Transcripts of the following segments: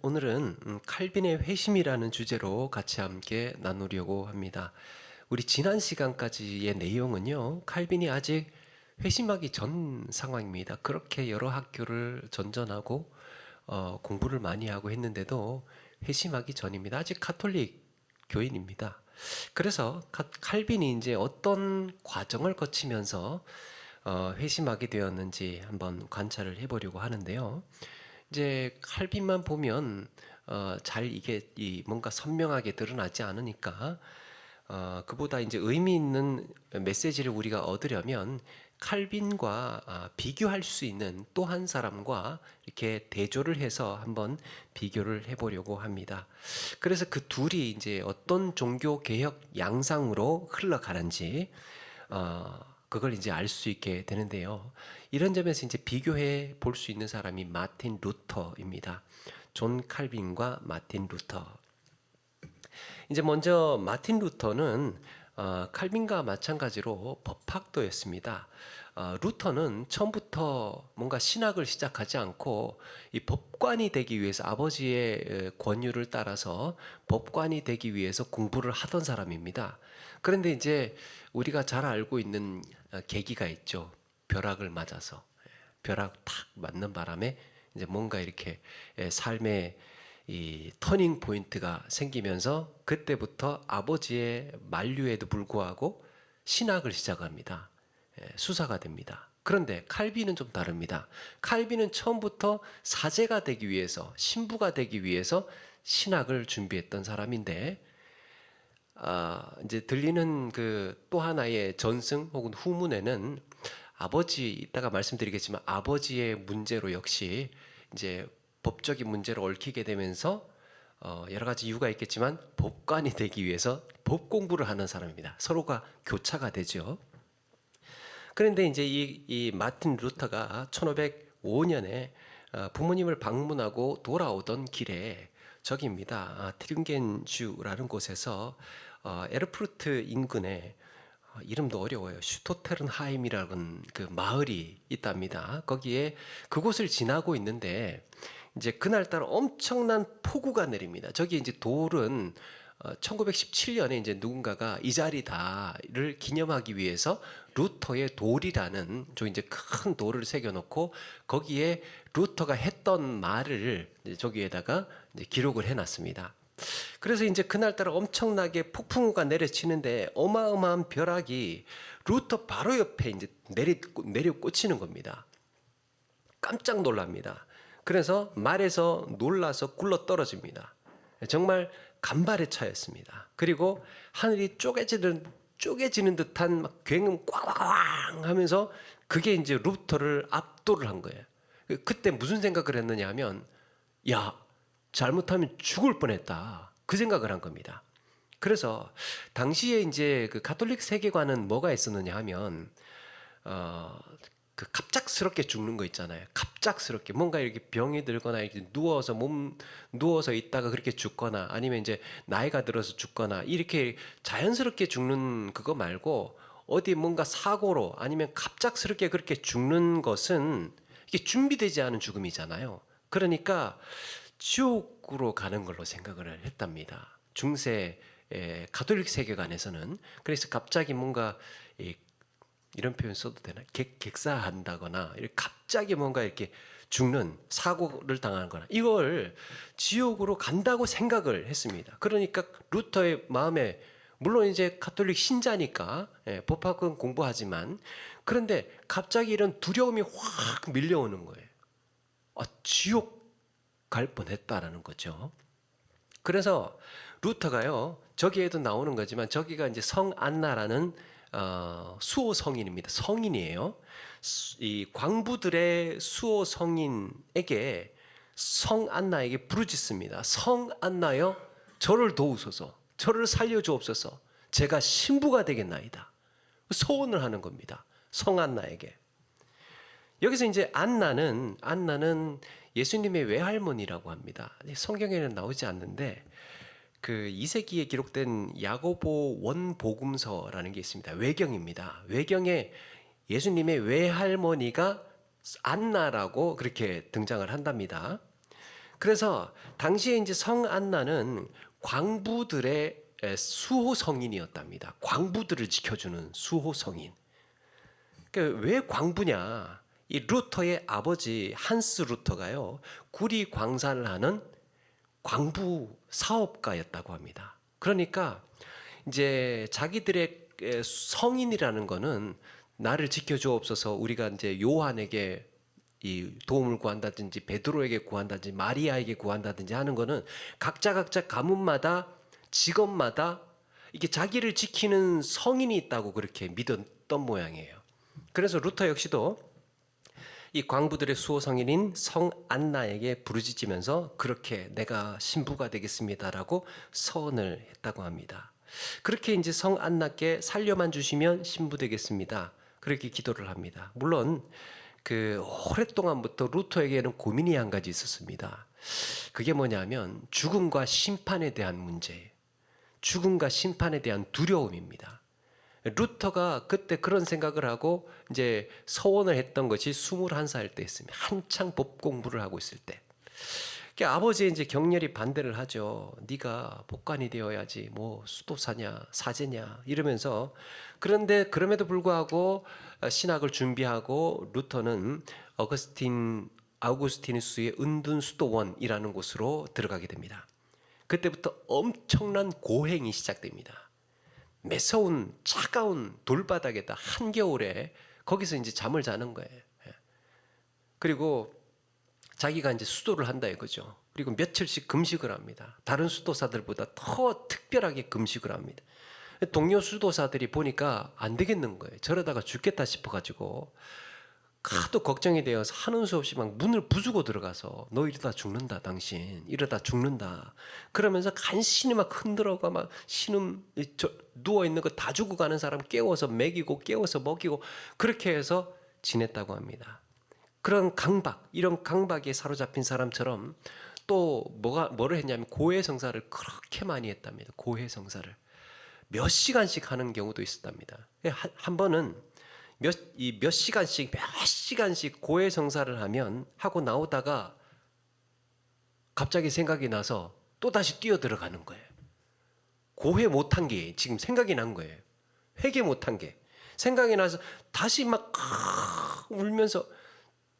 오늘은 칼빈의 회심이라는 주제로 같이 함께 나누려고 합니다. 우리 지난 시간까지의 내용은요, 칼빈이 아직 회심하기 전 상황입니다. 그렇게 여러 학교를 전전하고 공부를 많이 하고 했는데도 회심하기 전입니다. 아직 가톨릭 교인입니다. 그래서 칼빈이 이제 어떤 과정을 거치면서 회심하게 되었는지 한번 관찰을 해보려고 하는데요. 이제 칼빈만 보면 잘 이게 뭔가 선명하게 드러나지 않으니까 그보다 이제 의미 있는 메시지를 우리가 얻으려면 칼빈과 비교할 수 있는 또 한 사람과 이렇게 대조를 해서 한번 비교를 해보려고 합니다. 그래서 그 둘이 이제 어떤 종교 개혁 양상으로 흘러가는지 그걸 이제 알 수 있게 되는데요. 이런 점에서 이제 비교해 볼 수 있는 사람이 마틴 루터입니다. 존 칼빈과 마틴 루터. 이제 먼저 마틴 루터는 칼빈과 마찬가지로 법학도였습니다. 루터는 처음부터 뭔가 신학을 시작하지 않고 이 법관이 되기 위해서 아버지의 권유를 따라서 법관이 되기 위해서 공부를 하던 사람입니다. 그런데 이제 우리가 잘 알고 있는 계기가 있죠. 벼락을 맞아서 벼락 탁 맞는 바람에 이제 뭔가 이렇게 삶의 이 터닝 포인트가 생기면서 그때부터 아버지의 만류에도 불구하고 신학을 시작합니다. 수사가 됩니다. 그런데 칼빈은 좀 다릅니다. 칼빈은 처음부터 사제가 되기 위해서, 신부가 되기 위해서 신학을 준비했던 사람인데, 이제 들리는 그 또 하나의 전승 혹은 후문에는 아버지, 이따가 말씀드리겠지만 아버지의 문제로 역시 이제 법적인 문제로 얽히게 되면서 여러 가지 이유가 있겠지만 법관이 되기 위해서 법 공부를 하는 사람입니다. 서로가 교차가 되죠. 그런데 이제 이 마틴 루터가 1505년에 부모님을 방문하고 돌아오던 길에 저기입니다. 트링겐주라는 곳에서 에르푸르트 인근에 이름도 어려워요. 슈토테른하임이라는 그 마을이 있답니다. 거기에 그곳을 지나고 있는데 이제 그날따라 엄청난 폭우가 내립니다. 저기 이제 돌은 1917년에 이제 누군가가 이 자리다를 기념하기 위해서 루터의 돌이라는 저 이제 큰 돌을 새겨놓고 거기에 루터가 했던 말을 저기에다가 이제 기록을 해놨습니다. 그래서 이제 그날따라 엄청나게 폭풍우가 내려치는데 어마어마한 벼락이 루터 바로 옆에 이제 내려 꽂히는 겁니다. 깜짝 놀랍니다. 그래서 말에서 놀라서 굴러 떨어집니다. 정말 간발의 차였습니다. 그리고 하늘이 쪼개지는 듯한 막 굉음 꽝꽝꽝 하면서 그게 이제 루터를 압도를 한 거예요. 그때 무슨 생각을 했느냐 하면, 야, 잘못하면 죽을 뻔했다. 그 생각을 한 겁니다. 그래서 당시에 이제 그 가톨릭 세계관은 뭐가 있었느냐 하면, 그 갑작스럽게 죽는 거 있잖아요. 갑작스럽게 뭔가 이렇게 병이 들거나 이렇게 누워서 있다가 그렇게 죽거나 아니면 이제 나이가 들어서 죽거나 이렇게 자연스럽게 죽는 그거 말고 어디 뭔가 사고로 아니면 갑작스럽게 그렇게 죽는 것은 이게 준비되지 않은 죽음이잖아요. 그러니까 지옥으로 가는 걸로 생각을 했답니다. 중세 가톨릭 세계관에서는. 그래서 갑자기 뭔가 이런 표현 써도 되나? 객사한다거나 갑자기 뭔가 이렇게 죽는 사고를 당하는 거나 이걸 지옥으로 간다고 생각을 했습니다. 그러니까 루터의 마음에 물론 이제 가톨릭 신자니까 법학은 공부하지만 그런데 갑자기 이런 두려움이 확 밀려오는 거예요. 지옥 갈 뻔했다라는 거죠. 그래서 루터가요, 저기에도 나오는 거지만 저기가 이제 성 안나라는 수호 성인입니다. 성인이에요. 이 광부들의 수호 성인에게 성 안나에게 부르짖습니다. 성 안나여, 저를 도우소서, 저를 살려주옵소서, 제가 신부가 되겠나이다. 소원을 하는 겁니다. 성 안나에게. 여기서 이제 안나는 예수님의 외할머니라고 합니다. 성경에는 나오지 않는데 그 2세기에 기록된 야고보 원복음서라는 게 있습니다. 외경입니다. 외경에 예수님의 외할머니가 안나라고 그렇게 등장을 한답니다. 그래서 당시에 이제 성안나는 광부들의 수호 성인이었답니다. 광부들을 지켜주는 수호 성인. 그러니까 왜 광부냐? 이 루터의 아버지 한스 루터가요, 구리 광산을 하는 광부 사업가였다고 합니다. 그러니까 이제 자기들의 성인이라는 거는 나를 지켜주옵소서, 우리가 이제 요한에게 이 도움을 구한다든지 베드로에게 구한다든지 마리아에게 구한다든지 하는 거는 각자 가문마다 직업마다 이게 자기를 지키는 성인이 있다고 그렇게 믿었던 모양이에요. 그래서 루터 역시도 이 광부들의 수호 성인인 성안나에게 부르짖으면서 그렇게 내가 신부가 되겠습니다라고 서원을 했다고 합니다. 그렇게 이제 성안나께 살려만 주시면 신부 되겠습니다. 그렇게 기도를 합니다. 물론 그 오랫동안부터 루터에게는 고민이 한 가지 있었습니다. 그게 뭐냐면 죽음과 심판에 대한 문제예요. 죽음과 심판에 대한 두려움입니다. 루터가 그때 그런 생각을 하고 이제 서원을 했던 것이 21살 때였습니다. 한창 법 공부를 하고 있을 때. 그러니까 아버지 이제 격렬히 반대를 하죠. 네가 법관이 되어야지 뭐 수도사냐 사제냐 이러면서. 그런데 그럼에도 불구하고 신학을 준비하고 루터는 아우구스티누스의 은둔 수도원이라는 곳으로 들어가게 됩니다. 그때부터 엄청난 고행이 시작됩니다. 매서운 차가운 돌바닥에다 한겨울에 거기서 이제 잠을 자는 거예요. 그리고 자기가 이제 수도를 한다 이거죠. 그리고 며칠씩 금식을 합니다. 다른 수도사들보다 더 특별하게 금식을 합니다. 동료 수도사들이 보니까 안 되겠는 거예요. 저러다가 죽겠다 싶어가지고 하도 걱정이 되어서 하는 수 없이 막 문을 부수고 들어가서 너 이러다 죽는다 당신 이러다 죽는다 그러면서 간신히 막 흔들어가 막 신음 누워있는 거 다 죽어가는 사람 깨워서 먹이고 깨워서 먹이고 그렇게 해서 지냈다고 합니다. 그런 강박, 이런 강박에 사로잡힌 사람처럼 또 뭐를 했냐면 고해성사를 그렇게 많이 했답니다. 고해성사를 몇 시간씩 하는 경우도 있었답니다. 한 번은 몇 시간씩 고해성사를 하고 나오다가 갑자기 생각이 나서 또 다시 뛰어 들어가는 거예요. 고해 못한 게 지금 생각이 난 거예요. 회개 못한 게 생각이 나서 다시 막 울면서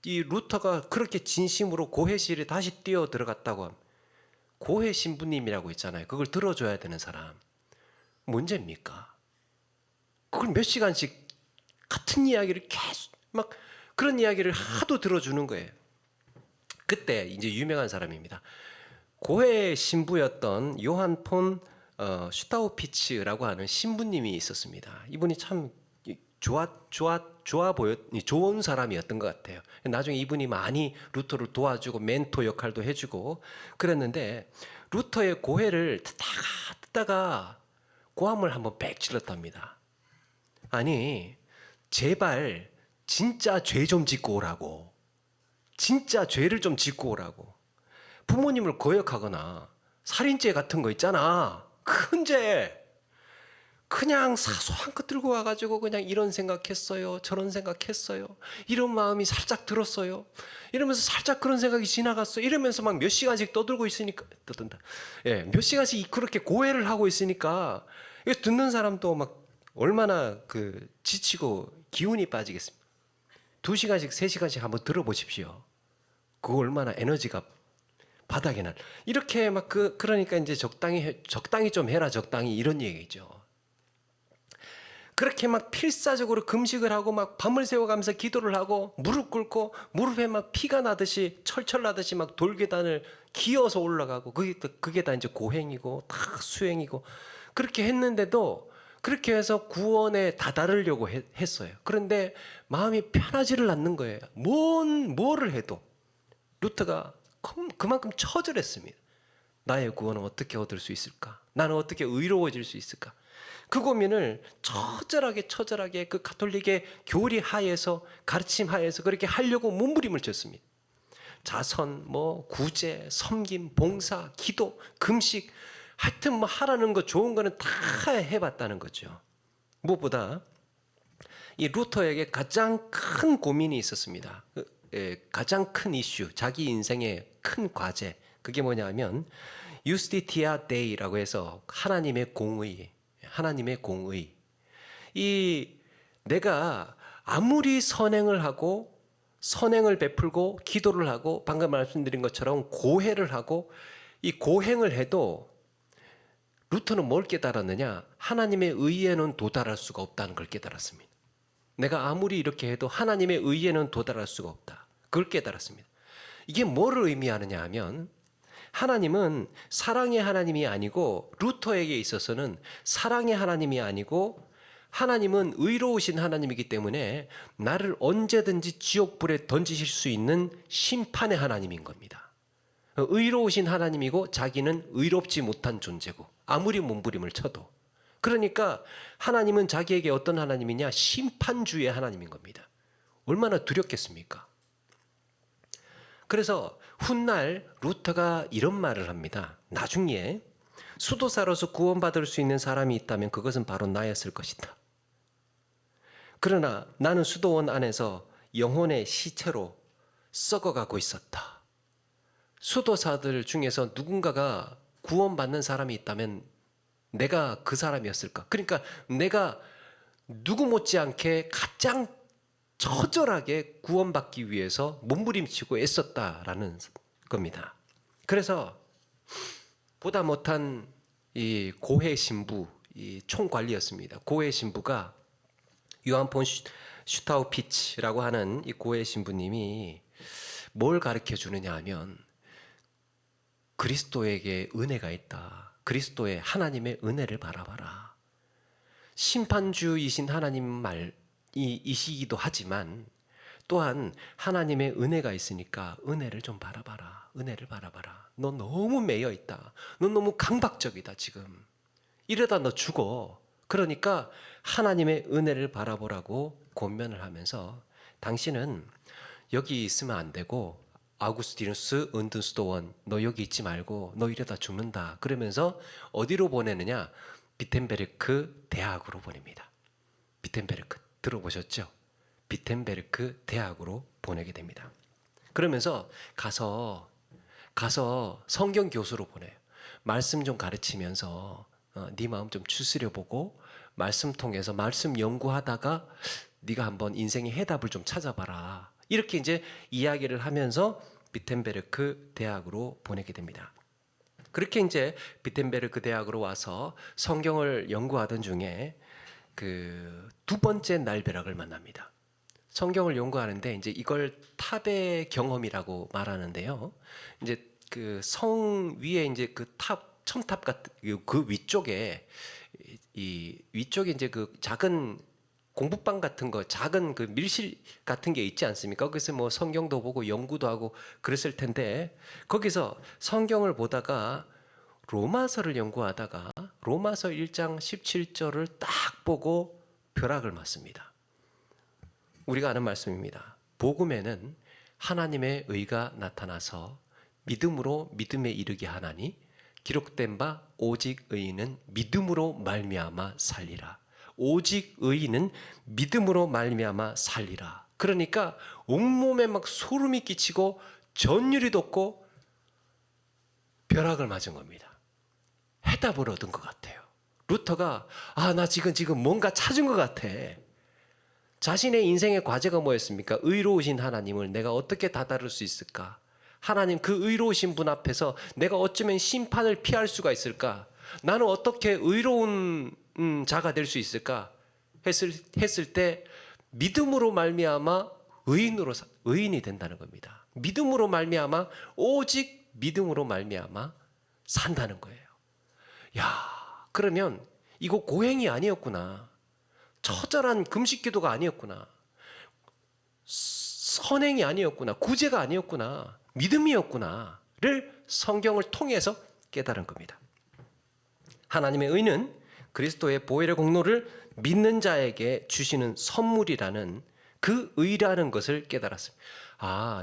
이 루터가 그렇게 진심으로 고해실에 다시 뛰어 들어갔다고 합니다. 고해 신부님이라고 있잖아요. 그걸 들어줘야 되는 사람. 문제입니까? 그걸 몇 시간씩 같은 이야기를 계속 막 그런 이야기를 하도 들어주는 거예요. 그때 이제 유명한 사람입니다. 고해 신부였던 요한 폰 슈타우피츠라고 하는 신부님이 있었습니다. 이분이 참 좋은 사람이었던 것 같아요. 나중에 이분이 많이 루터를 도와주고 멘토 역할도 해주고 그랬는데 루터의 고해를 듣다가 고함을 한번 빽 질렀답니다. 아니 제발 진짜 죄 좀 짓고 오라고. 진짜 죄를 좀 짓고 오라고. 부모님을 거역하거나 살인죄 같은 거 있잖아. 큰 죄. 그냥 사소한 것 들고 와가지고 그냥 이런 생각했어요. 저런 생각했어요. 이런 마음이 살짝 들었어요. 이러면서 살짝 그런 생각이 지나갔어요. 이러면서 막 몇 시간씩 떠들고 있으니까 몇 시간씩 그렇게 고해를 하고 있으니까 듣는 사람도 막 얼마나 지치고 기운이 빠지겠습니까? 2시간씩 3시간씩 한번 들어보십시오. 그거 얼마나 에너지가 바닥에 날. 이렇게 막 그러니까 이제 적당히 좀 해라 적당히 이런 얘기죠. 그렇게 막 필사적으로 금식을 하고 막 밤을 새워가면서 기도를 하고 무릎 꿇고 무릎에 막 피가 나듯이 철철 나듯이 막 돌계단을 기어서 올라가고 그게 다 이제 고행이고 다 수행이고 그렇게 했는데도 그렇게 해서 구원에 다다르려고 했어요. 그런데 마음이 편하지를 않는 거예요. 뭐를 해도 루터가 그만큼 처절했습니다. 나의 구원은 어떻게 얻을 수 있을까? 나는 어떻게 의로워질 수 있을까? 그 고민을 처절하게 그 가톨릭의 교리 하에서 가르침 하에서 그렇게 하려고 몸부림을 쳤습니다. 자선, 구제, 섬김, 봉사, 기도, 금식 하여튼 하라는 거 좋은 거는 다 해봤다는 거죠. 무엇보다 이 루터에게 가장 큰 고민이 있었습니다. 가장 큰 이슈, 자기 인생의 큰 과제, 그게 뭐냐면 유스티티아 데이라고 해서 하나님의 공의, 하나님의 공의. 이 내가 아무리 선행을 하고 선행을 베풀고 기도를 하고 방금 말씀드린 것처럼 고해를 하고 이 고행을 해도 루터는 뭘 깨달았느냐? 하나님의 의에는 도달할 수가 없다는 걸 깨달았습니다. 내가 아무리 이렇게 해도 하나님의 의에는 도달할 수가 없다. 그걸 깨달았습니다. 이게 뭐를 의미하느냐 하면 하나님은 사랑의 하나님이 아니고 루터에게 있어서는 사랑의 하나님이 아니고 하나님은 의로우신 하나님이기 때문에 나를 언제든지 지옥불에 던지실 수 있는 심판의 하나님인 겁니다. 의로우신 하나님이고 자기는 의롭지 못한 존재고 아무리 몸부림을 쳐도 그러니까 하나님은 자기에게 어떤 하나님이냐? 심판주의 하나님인 겁니다. 얼마나 두렵겠습니까? 그래서 훗날 루터가 이런 말을 합니다. 나중에 수도사로서 구원받을 수 있는 사람이 있다면 그것은 바로 나였을 것이다. 그러나 나는 수도원 안에서 영혼의 시체로 썩어가고 있었다. 수도사들 중에서 누군가가 구원받는 사람이 있다면 내가 그 사람이었을까? 그러니까 내가 누구 못지않게 가장 처절하게 구원받기 위해서 몸부림치고 애썼다라는 겁니다. 그래서 보다 못한 이 고해 신부, 이 총관리였습니다. 고해 신부가 요한 폰 슈타우피치라고 하는 이 고해 신부님이 뭘 가르쳐 주느냐 하면 그리스도에게 은혜가 있다. 그리스도의 하나님의 은혜를 바라봐라. 심판주이신 하나님 말이시기도 하지만 또한 하나님의 은혜가 있으니까 은혜를 좀 바라봐라. 은혜를 바라봐라. 너 너무 매여 있다. 너 너무 강박적이다 지금. 이러다 너 죽어. 그러니까 하나님의 은혜를 바라보라고 권면을 하면서 당신은 여기 있으면 안 되고 아우구스티누스 은둔수도원 너 여기 있지 말고 너 이러다 죽는다. 그러면서 어디로 보내느냐? 비텐베르크 대학으로 보냅니다. 비텐베르크 들어보셨죠? 비텐베르크 대학으로 보내게 됩니다. 그러면서 가서 성경 교수로 보내요. 말씀 좀 가르치면서 네 마음 좀 추스려 보고 말씀 통해서 말씀 연구하다가 네가 한번 인생의 해답을 좀 찾아봐라. 이렇게 이제 이야기를 하면서 비텐베르크 대학으로 보내게 됩니다. 그렇게 이제 비텐베르크 대학으로 와서 성경을 연구하던 중에 그 두 번째 날벼락을 만납니다. 성경을 연구하는데 이제 이걸 탑의 경험이라고 말하는데요. 이제 그 성 위에 이제 그 탑 첨탑 같은 그 위쪽에 이 위쪽에 이제 그 작은 공부방 같은 거 작은 그 밀실 같은 게 있지 않습니까? 거기서 뭐 성경도 보고 연구도 하고 그랬을 텐데 거기서 성경을 보다가 로마서를 연구하다가 로마서 1장 17절을 딱 보고 벼락을 맞습니다. 우리가 아는 말씀입니다. 복음에는 하나님의 의가 나타나서 믿음으로 믿음에 이르게 하나니 기록된 바 오직 의인은 믿음으로 말미암아 살리라. 오직 의인은 믿음으로 말미암아 살리라. 그러니까 온몸에 막 소름이 끼치고 전율이 돋고 벼락을 맞은 겁니다. 해답을 얻은 것 같아요. 루터가 나 지금 뭔가 찾은 것 같아. 자신의 인생의 과제가 뭐였습니까? 의로우신 하나님을 내가 어떻게 다다를 수 있을까? 하나님 그 의로우신 분 앞에서 내가 어쩌면 심판을 피할 수가 있을까? 나는 어떻게 의로운 자가 될 수 있을까? 했을 때 믿음으로 말미암아 의인이 된다는 겁니다. 믿음으로 말미암아 오직 믿음으로 말미암아 산다는 거예요. 야, 그러면 이거 고행이 아니었구나. 처절한 금식기도가 아니었구나. 선행이 아니었구나. 구제가 아니었구나. 믿음이었구나를 성경을 통해서 깨달은 겁니다. 하나님의 의는 그리스도의 보혈의 공로를 믿는 자에게 주시는 선물이라는 그 의라는 것을 깨달았습니다.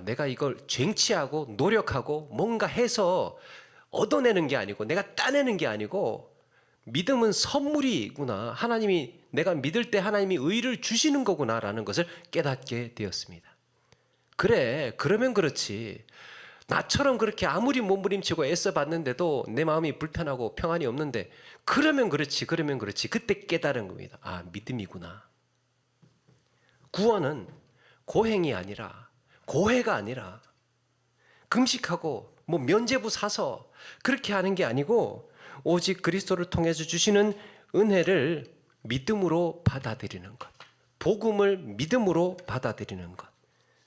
내가 이걸 쟁취하고 노력하고 뭔가 해서 얻어내는 게 아니고 내가 따내는 게 아니고 믿음은 선물이구나. 하나님이 내가 믿을 때 하나님이 의를 주시는 거구나라는 것을 깨닫게 되었습니다. 그래, 그러면 그렇지. 나처럼 그렇게 아무리 몸부림치고 애써 봤는데도 내 마음이 불편하고 평안이 없는데 그러면 그렇지 그때 깨달은 겁니다. 아, 믿음이구나. 구원은 고행이 아니라, 고해가 아니라 금식하고 뭐 면죄부 사서 그렇게 하는 게 아니고 오직 그리스도를 통해서 주시는 은혜를 믿음으로 받아들이는 것, 복음을 믿음으로 받아들이는 것.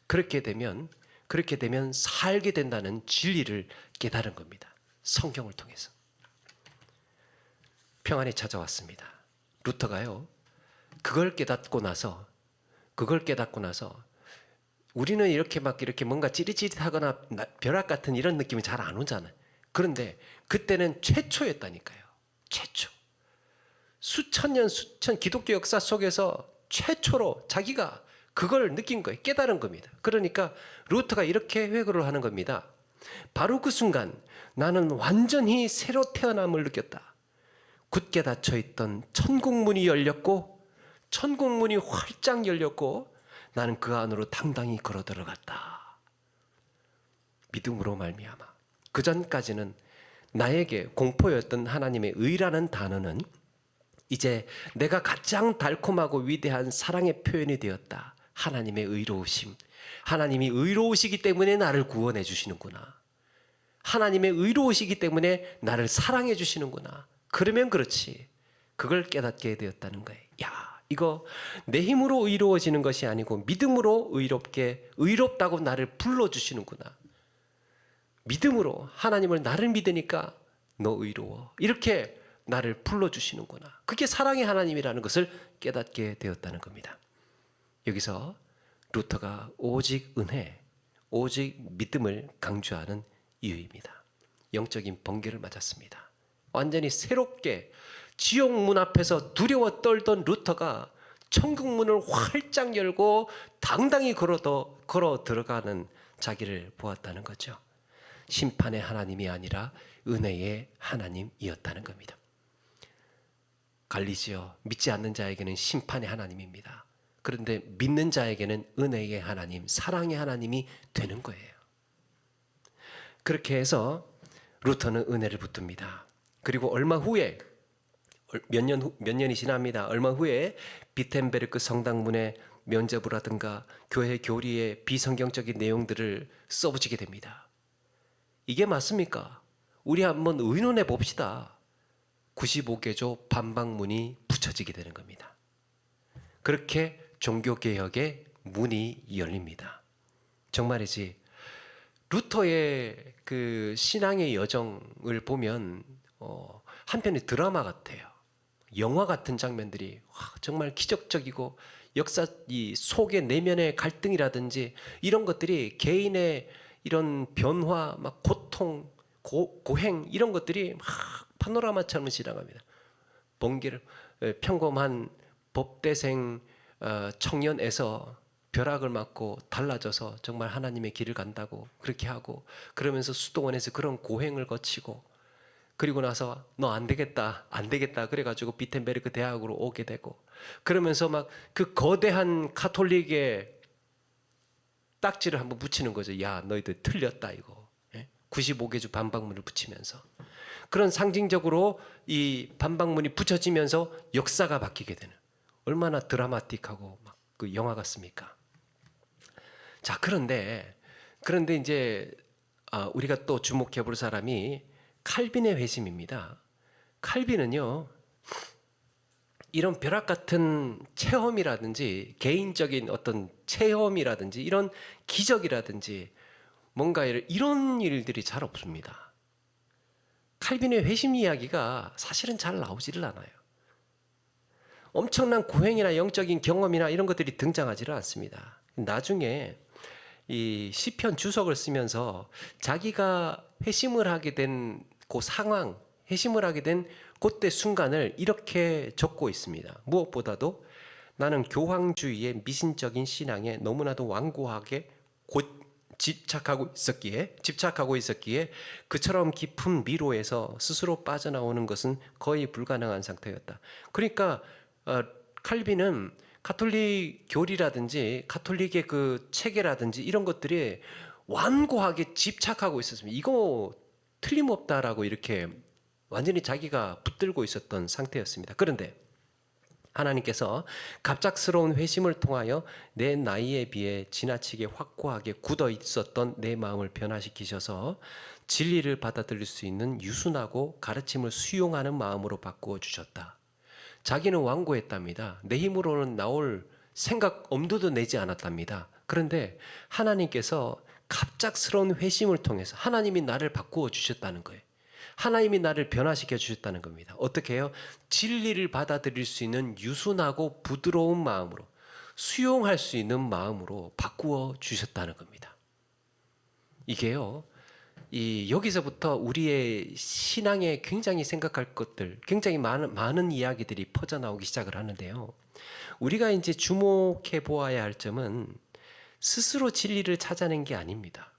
그렇게 되면 살게 된다는 진리를 깨달은 겁니다. 성경을 통해서. 평안이 찾아왔습니다. 루터가요, 그걸 깨닫고 나서 우리는 이렇게 뭔가 찌릿찌릿하거나 벼락 같은 이런 느낌이 잘 안 오잖아요. 그런데 그때는 최초였다니까요. 최초. 수천 기독교 역사 속에서 최초로 자기가 그걸 느낀 거예요. 깨달은 겁니다. 그러니까 루터가 이렇게 회고를 하는 겁니다. 바로 그 순간 나는 완전히 새로 태어남을 느꼈다. 굳게 닫혀있던 천국문이 열렸고, 천국문이 활짝 열렸고, 나는 그 안으로 당당히 걸어 들어갔다. 믿음으로 말미암아. 그 전까지는 나에게 공포였던 하나님의 의라는 단어는 이제 내가 가장 달콤하고 위대한 사랑의 표현이 되었다. 하나님의 의로우심. 하나님이 의로우시기 때문에 나를 구원해 주시는구나. 하나님의 의로우시기 때문에 나를 사랑해 주시는구나. 그러면 그렇지. 그걸 깨닫게 되었다는 거예요. 야, 이거 내 힘으로 의로워지는 것이 아니고 믿음으로 의롭다고 나를 불러주시는구나. 믿음으로 하나님을 나를 믿으니까 너 의로워. 이렇게 나를 불러주시는구나. 그게 사랑의 하나님이라는 것을 깨닫게 되었다는 겁니다. 여기서 루터가 오직 은혜, 오직 믿음을 강조하는 이유입니다. 영적인 번개를 맞았습니다. 완전히 새롭게 지옥 문 앞에서 두려워 떨던 루터가 천국 문을 활짝 열고 당당히 걸어 들어가는 자기를 보았다는 거죠. 심판의 하나님이 아니라 은혜의 하나님이었다는 겁니다. 갈리지요. 믿지 않는 자에게는 심판의 하나님입니다. 그런데 믿는 자에게는 은혜의 하나님, 사랑의 하나님이 되는 거예요. 그렇게 해서 루터는 은혜를 붙듭니다. 그리고 얼마 후에 몇 년이 지납니다. 얼마 후에 비텐베르크 성당문에 면죄부라든가 교회 교리의 비성경적인 내용들을 써붙이게 됩니다. 이게 맞습니까? 우리 한번 의논해 봅시다. 95개조 반박문이 붙여지게 되는 겁니다. 그렇게 종교개혁의 문이 열립니다. 정말이지 루터의 그 신앙의 여정을 보면 한편의 드라마 같아요. 영화 같은 장면들이 정말 기적적이고 역사 이 속의 내면의 갈등이라든지 이런 것들이 개인의 이런 변화, 막 고통, 고행 이런 것들이 막 파노라마처럼 지나갑니다. 번개를 평범한 법대생 청년에서 벼락을 맞고 달라져서 정말 하나님의 길을 간다고 그렇게 하고 그러면서 수도원에서 그런 고행을 거치고 그리고 나서 너 안 되겠다 그래가지고 비텐베르크 대학으로 오게 되고 그러면서 막 그 거대한 카톨릭의 딱지를 한번 붙이는 거죠. 야, 너희들 틀렸다 이거. 95개주 반박문을 붙이면서 그런 상징적으로 이 반박문이 붙여지면서 역사가 바뀌게 되는 얼마나 드라마틱하고 막 그 영화 같습니까? 자, 그런데 이제 우리가 또 주목해 볼 사람이 칼빈의 회심입니다. 칼빈은요, 이런 벼락 같은 체험이라든지 개인적인 어떤 체험이라든지 이런 기적이라든지 뭔가 이런 일들이 잘 없습니다. 칼빈의 회심 이야기가 사실은 잘 나오지를 않아요. 엄청난 고행이나 영적인 경험이나 이런 것들이 등장하지를 않습니다. 나중에 이 시편 주석을 쓰면서 자기가 회심을 하게 된 그 상황, 회심을 하게 된 그때 순간을 이렇게 적고 있습니다. 무엇보다도 나는 교황주의의 미신적인 신앙에 너무나도 완고하게 집착하고 있었기에 그처럼 깊은 미로에서 스스로 빠져나오는 것은 거의 불가능한 상태였다. 그러니까 칼빈은 가톨릭 교리라든지 가톨릭의 그 체계라든지 이런 것들이 완고하게 집착하고 있었습니다. 이거 틀림없다라고 이렇게 완전히 자기가 붙들고 있었던 상태였습니다. 그런데 하나님께서 갑작스러운 회심을 통하여 내 나이에 비해 지나치게 확고하게 굳어 있었던 내 마음을 변화시키셔서 진리를 받아들일 수 있는 유순하고 가르침을 수용하는 마음으로 바꾸어 주셨다. 자기는 완고했답니다. 내 힘으로는 나올 생각 엄두도 내지 않았답니다. 그런데 하나님께서 갑작스러운 회심을 통해서 하나님이 나를 바꾸어 주셨다는 거예요. 하나님이 나를 변화시켜 주셨다는 겁니다. 어떻게 해요? 진리를 받아들일 수 있는 유순하고 부드러운 마음으로, 수용할 수 있는 마음으로 바꾸어 주셨다는 겁니다. 이게요, 여기서부터 우리의 신앙에 굉장히 생각할 것들, 굉장히 많은 이야기들이 퍼져나오기 시작을 하는데요. 우리가 이제 주목해 보아야 할 점은 스스로 진리를 찾아낸 게 아닙니다.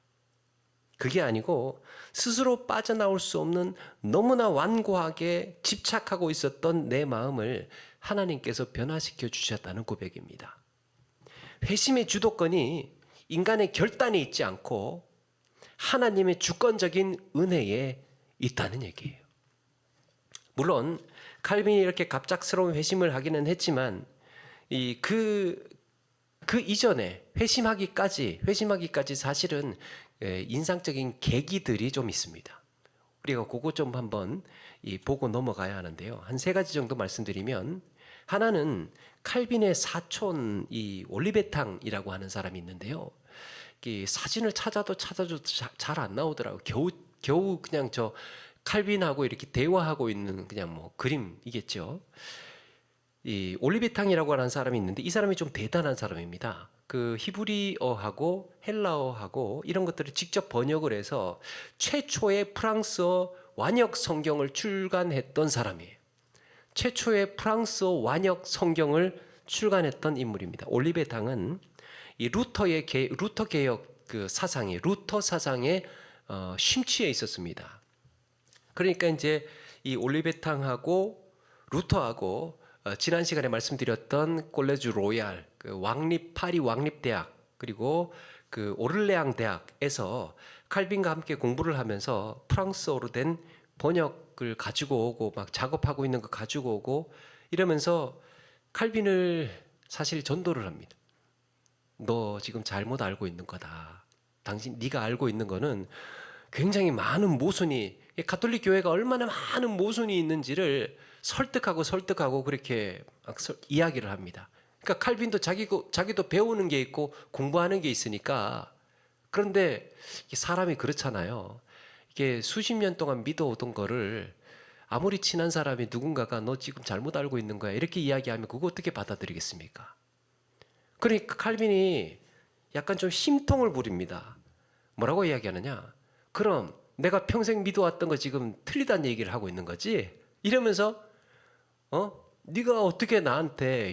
그게 아니고 스스로 빠져나올 수 없는 너무나 완고하게 집착하고 있었던 내 마음을 하나님께서 변화시켜 주셨다는 고백입니다. 회심의 주도권이 인간의 결단에 있지 않고 하나님의 주권적인 은혜에 있다는 얘기예요. 물론 칼빈이 이렇게 갑작스러운 회심을 하기는 했지만 그 이전에 회심하기까지 사실은 인상적인 계기들이 좀 있습니다. 우리가 그거 좀 한번 보고 넘어가야 하는데요. 한 3가지 정도 말씀드리면, 하나는 칼빈의 사촌 올리베탕이라고 하는 사람이 있는데요. 사진을 찾아도 잘 안 나오더라고요. 겨우 그냥 저 칼빈하고 이렇게 대화하고 있는 그냥 뭐 그림이겠죠. 이 올리베탕이라고 하는 사람이 있는데 이 사람이 좀 대단한 사람입니다. 그 히브리어하고 헬라어하고 이런 것들을 직접 번역을 해서 최초의 프랑스어 완역 성경을 출간했던 사람이에요. 최초의 프랑스어 완역 성경을 출간했던 인물입니다. 올리베탕은 이 루터 개혁 루터 사상에 심취해 있었습니다. 그러니까 이제 이 올리베탕하고 루터하고 지난 시간에 말씀드렸던 콜레주 로얄, 파리 왕립대학, 그리고 오를레앙 대학에서 칼빈과 함께 공부를 하면서 프랑스어로 된 번역을 가지고 오고 막 작업하고 있는 거 가지고 오고 이러면서 칼빈을 사실 전도를 합니다. 너 지금 잘못 알고 있는 거다. 네가 알고 있는 거는 굉장히 많은 모순이, 가톨릭 교회가 얼마나 많은 모순이 있는지를 설득하고 그렇게 이야기를 합니다. 그러니까 칼빈도 자기도 배우는 게 있고 공부하는 게 있으니까. 그런데 사람이 그렇잖아요. 이게 수십 년 동안 믿어오던 거를 아무리 친한 사람이 누군가가 너 지금 잘못 알고 있는 거야 이렇게 이야기하면 그거 어떻게 받아들이겠습니까? 그러니까 칼빈이 약간 좀 심통을 부립니다. 뭐라고 이야기하느냐? 그럼 내가 평생 믿어왔던 거 지금 틀리다는 얘기를 하고 있는 거지? 이러면서 네가 어떻게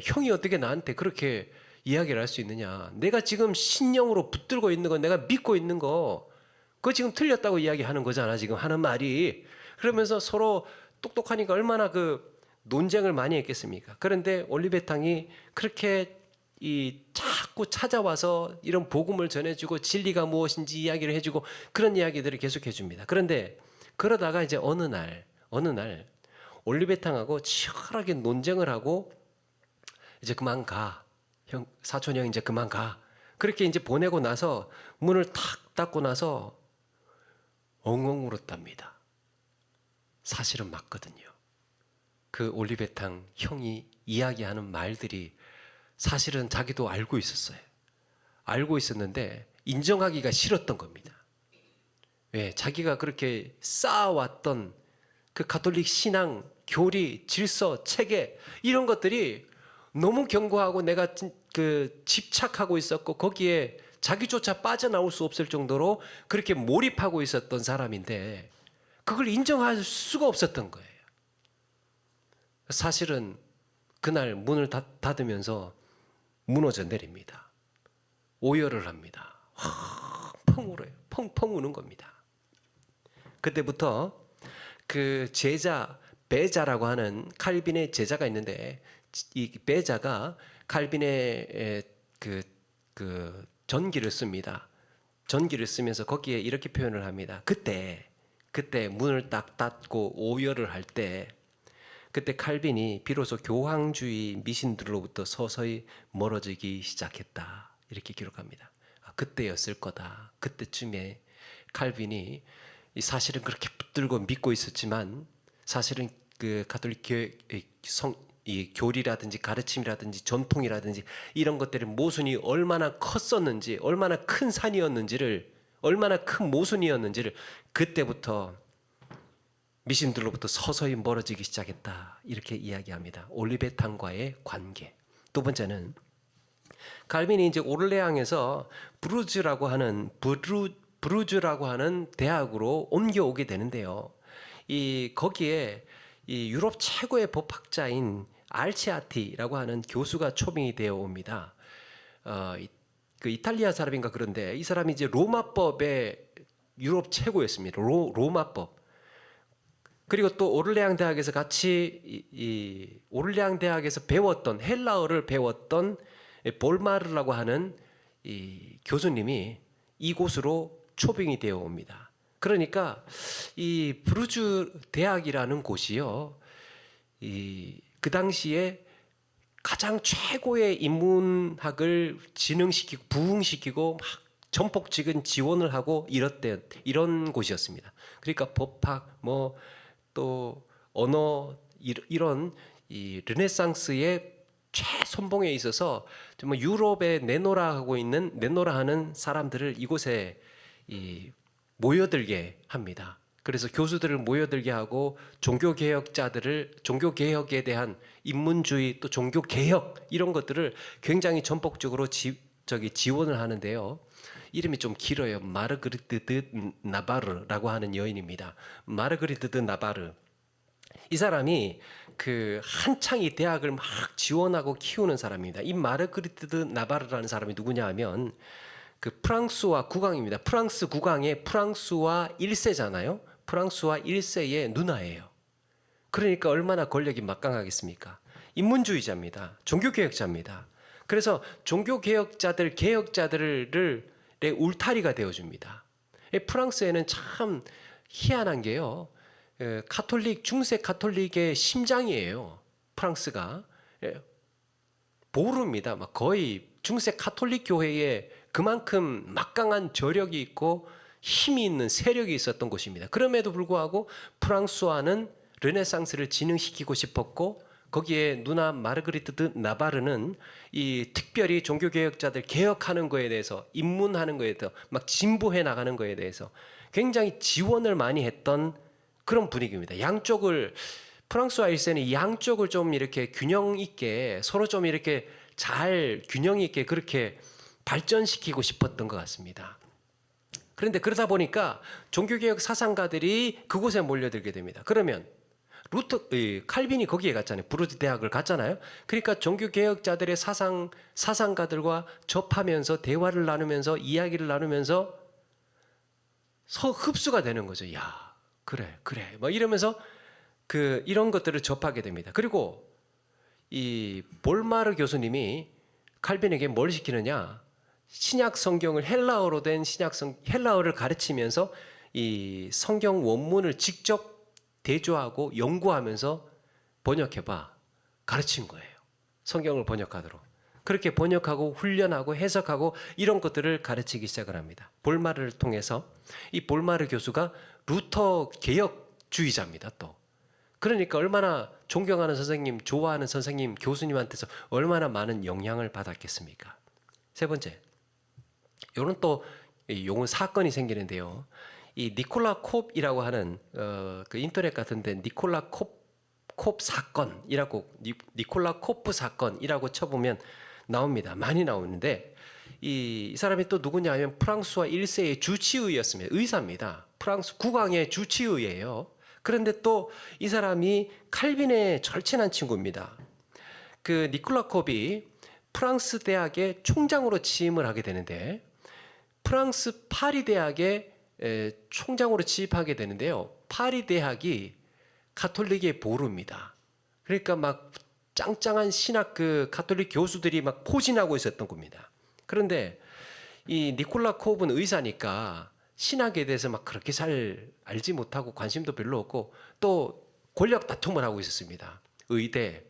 형이 어떻게 나한테 그렇게 이야기를 할 수 있느냐? 내가 지금 신령으로 붙들고 있는 거, 내가 믿고 있는 거, 그거 지금 틀렸다고 이야기하는 거잖아. 지금 하는 말이. 그러면서 서로 똑똑하니까 얼마나 논쟁을 많이 했겠습니까? 그런데 올리베탕이 그렇게 자꾸 찾아와서 이런 복음을 전해주고 진리가 무엇인지 이야기를 해주고 그런 이야기들을 계속 해줍니다. 그런데 그러다가 이제 어느 날 올리베탕하고 치열하게 논쟁을 하고 이제 그만 가. 사촌 형 이제 그만 가. 그렇게 이제 보내고 나서 문을 탁 닫고 나서 엉엉 울었답니다. 사실은 맞거든요. 그 올리베탕 형이 이야기하는 말들이 사실은 자기도 알고 있었어요. 알고 있었는데 인정하기가 싫었던 겁니다. 왜? 자기가 그렇게 쌓아왔던 그 가톨릭 신앙, 교리, 질서, 체계 이런 것들이 너무 견고하고 내가 집착하고 있었고 거기에 자기조차 빠져나올 수 없을 정도로 그렇게 몰입하고 있었던 사람인데 그걸 인정할 수가 없었던 거예요. 사실은 그날 문을 닫으면서 무너져 내립니다. 오열을 합니다. 펑 울어요. 펑펑 우는 겁니다. 그때부터 그 제자 베자라고 하는 칼빈의 제자가 있는데 이 베자가 칼빈의 그 전기를 씁니다. 전기를 쓰면서 거기에 이렇게 표현을 합니다. 그때 문을 딱 닫고 오열을 할 때, 그때 칼빈이 비로소 교황주의 미신들로부터 서서히 멀어지기 시작했다. 이렇게 기록합니다. 그때였을 거다. 그때쯤에 칼빈이 사실은 그렇게 붙들고 믿고 있었지만 사실은 그 가톨릭 이 교리라든지 가르침이라든지 전통이라든지 이런 것들의 모순이 얼마나 컸었는지, 얼마나 큰 산이었는지를, 얼마나 큰 모순이었는지를 그때부터 미신들로부터 서서히 멀어지기 시작했다. 이렇게 이야기합니다. 올리베탕과의 관계. 두 번째는 칼빈이 이제 오르레앙에서 브루즈라고 하는 대학으로 옮겨오게 되는데요. 거기에 이 유럽 최고의 법학자인 알치아티라고 하는 교수가 초빙이 되어 옵니다. 그 이탈리아 사람인가 그런데 이 사람이 이제 로마법의 유럽 최고였습니다. 로마법. 그리고 또 오를레앙 대학에서 같이 오를레앙 대학에서 배웠던 헬라어를 배웠던 볼마르라고 하는 이 교수님이 이곳으로 초빙이 되어 옵니다. 그러니까 이 브루즈 대학이라는 곳이요, 그 당시에 가장 최고의 인문학을 진흥시키고 부흥시키고 막 전폭적인 지원을 하고 이런 곳이었습니다. 그러니까 법학 또 언어 이런 이 르네상스의 최선봉에 있어서 정말 유럽에 내노라 하는 사람들을 이곳에 모여들게 합니다. 그래서 교수들을 모여들게 하고 종교개혁에 대한 인문주의 또 종교개혁 이런 것들을 굉장히 전폭적으로 지원을 하는데요. 이름이 좀 길어요. 마르그리트 드 나바르라고 하는 여인입니다. 마르그리트 드 나바르. 이 사람이 그 한창 이 대학을 막 지원하고 키우는 사람입니다. 이 마르그리트 드 나바르라는 사람이 누구냐 하면 그 프랑스와 국왕입니다. 프랑스 국왕의 프랑스와 1세잖아요. 프랑스와 1세의 누나예요. 그러니까 얼마나 권력이 막강하겠습니까? 인문주의자입니다. 종교개혁자입니다. 그래서 개혁자들의 울타리가 되어줍니다. 프랑스에는 참 희한한 게요, 중세 카톨릭의 심장이에요. 프랑스가 보루입니다. 막 거의 중세 카톨릭 교회에 그만큼 막강한 저력이 있고 힘이 있는 세력이 있었던 곳입니다. 그럼에도 불구하고 프랑스와는 르네상스를 진흥시키고 싶었고, 거기에 누나 마르그리트 드 나바르는 이 특별히 종교개혁자들 개혁하는 거에 대해서, 입문하는 거에 대해서, 막 진보해 나가는 거에 대해서 굉장히 지원을 많이 했던 그런 분위기입니다. 프랑스와 1세는 양쪽을 좀 이렇게 균형 있게, 서로 좀 이렇게 잘 균형 있게 그렇게 발전시키고 싶었던 것 같습니다. 그런데 그러다 보니까 종교개혁 사상가들이 그곳에 몰려들게 됩니다. 그러면 칼빈이 거기에 갔잖아요. 브루즈 대학을 갔잖아요. 그러니까 종교개혁자들의 사상가들과 접하면서 대화를 나누면서 이야기를 나누면서 흡수가 되는 거죠. 야, 그래. 뭐 이러면서 이런 것들을 접하게 됩니다. 그리고 이 볼마르 교수님이 칼빈에게 뭘 시키느냐? 신약 성경을 헬라어를 가르치면서 이 성경 원문을 직접 대조하고 연구하면서 번역해봐. 가르친 거예요. 성경을 번역하도록. 그렇게 번역하고 훈련하고 해석하고 이런 것들을 가르치기 시작을 합니다. 볼마르를 통해서. 이 볼마르 교수가 루터 개혁주의자입니다. 또 그러니까 얼마나 존경하는 선생님, 좋아하는 선생님, 교수님한테서 얼마나 많은 영향을 받았겠습니까? 세 번째, 요런 사건이 생기는데요. 이 니콜라 콥이라고 하는 그 인터넷 같은데 니콜라 콥 사건이라고, 니콜라 코프 사건이라고 쳐보면 나옵니다. 많이 나오는데 이 사람이 또 누구냐면 프랑스와 1세의 주치의였습니다. 의사입니다. 프랑스 국왕의 주치의예요. 그런데 또 이 사람이 칼빈의 절친한 친구입니다. 그 니콜라 콥이 프랑스 대학의 총장으로 취임을 하게 되는데, 프랑스 파리 대학의 총장으로 취임하게 되는데요. 파리 대학이 가톨릭의 보루입니다. 그러니까 막 짱짱한 신학 가톨릭 교수들이 막 포진하고 있었던 겁니다. 그런데 이 니콜라 코브는 의사니까 신학에 대해서 막 그렇게 잘 알지 못하고 관심도 별로 없고 또 권력 다툼을 하고 있었습니다. 의대,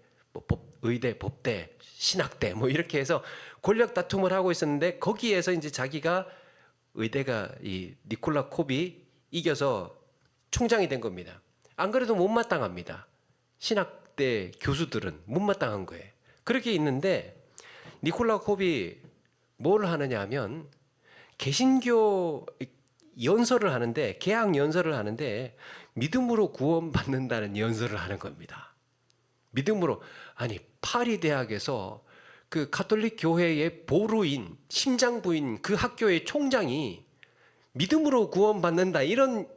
의대, 법대, 신학대 뭐 이렇게 해서 권력 다툼을 하고 있었는데 거기에서 이제 자기가 의대가 이 니콜라 콥이 이겨서 총장이 된 겁니다. 안 그래도 못마땅합니다. 신학대 교수들은 못마땅한 거예요. 그렇게 있는데 니콜라 콥이 뭘 하느냐 하면 개신교 연설을 하는데 개학 연설을 하는데 믿음으로 구원받는다는 연설을 하는 겁니다. 믿음으로 아니 파리 대학에서 그 가톨릭 교회의 보루인 심장부인 그 학교의 총장이 믿음으로 구원받는다 이런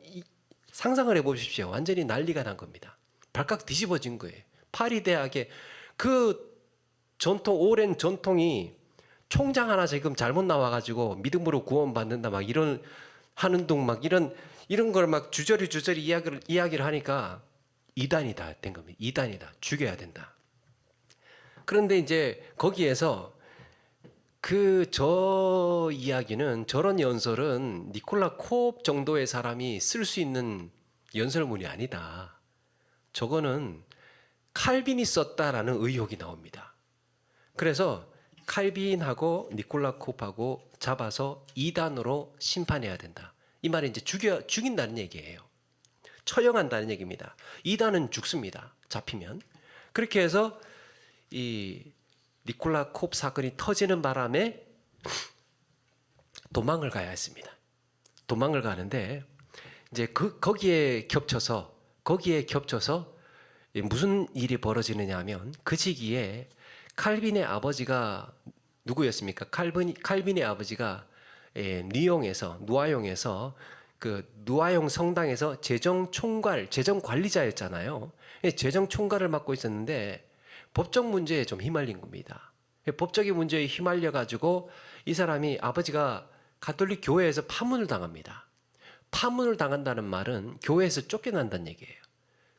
상상을 해보십시오. 완전히 난리가 난 겁니다. 발칵 뒤집어진 거예요. 파리 대학의 그 전통 오랜 전통이 총장 하나 지금 잘못 나와가지고 믿음으로 구원받는다 막 이런 하는 둥 막 이런 걸 막 주저리 이야기를 하니까 이단이다 된 겁니다. 이단이다. 죽여야 된다. 그런데 이제 거기에서 저 이야기는 저런 연설은 니콜라 콥 정도의 사람이 쓸 수 있는 연설문이 아니다. 저거는 칼빈이 썼다라는 의혹이 나옵니다. 그래서 칼빈하고 니콜라 콥하고 잡아서 이단으로 심판해야 된다. 이 말이 이제 죽인다는 얘기예요. 처형한다는 얘기입니다. 이단은 죽습니다. 잡히면. 그렇게 해서 이 니콜라 콥 사건이 터지는 바람에 도망을 가야 했습니다. 도망을 가는데 이제 거기에 겹쳐서 무슨 일이 벌어지느냐 하면 그 시기에 칼빈의 아버지가 누구였습니까? 칼빈의 아버지가 누아용에서 그 누아용 성당에서 재정 관리자였잖아요. 재정 총괄을 맡고 있었는데 법적 문제에 좀 휘말린 겁니다. 법적인 문제에 휘말려 가지고 이 사람이 아버지가 가톨릭 교회에서 파문을 당합니다. 파문을 당한다는 말은 교회에서 쫓겨난다는 얘기예요.